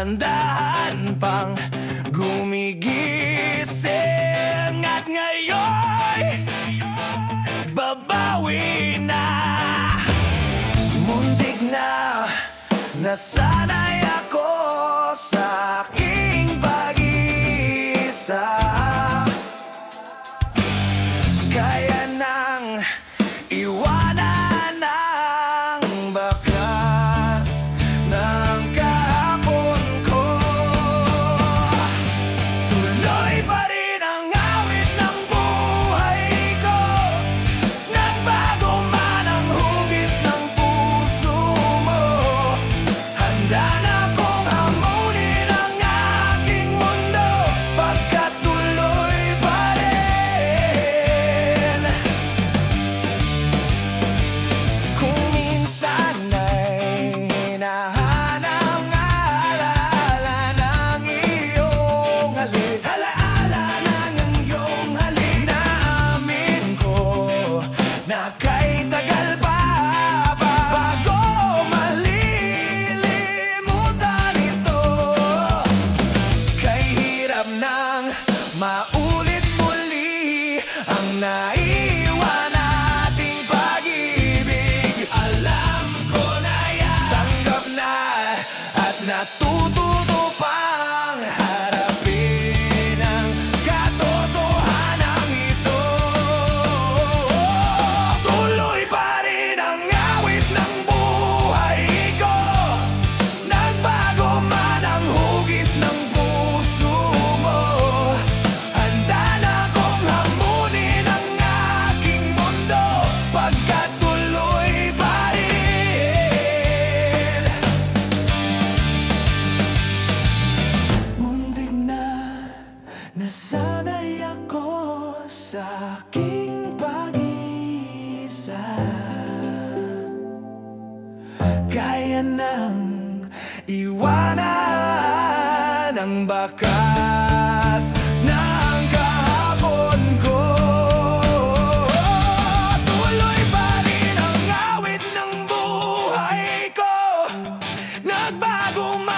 dahan-dahan pang gumigising. At ngayon babawi na. Muntik na nasanay ako sa aking pag-iisa. Kaya nang iwanan ang bakas ng kahapon ko. Tuloy pa rin ang awit ng buhay ko. Nagbago man ang hugis ng puso mo. Handa na kong hamunin ang aking mundo, pagkat tuloy pa rin. Kung minsan ay hinahanap ang alaala ng iyong halik, alaala ng iyong halik, naamin ko na kay tagal pa bago malilimutan ito. Kay hirap nang maulit muli ang naiwan nating pag-ibig. Alam ko na yan, tanggap na at natututo pang harapin ang katotohanan ito. Tuloy pa rin ang awit ng buhay ko. Nagbago man ang hugis ng puso mo. Handa na kong hamunin ang aking mundo, pagkat tuloy pa rin. Muntik na nasanay ako sa aking pag-iisa. Kaya nang iwanan ang bakas ng kahapon ko. Tuloy pa rin ang awit ng buhay ko. Nagbago man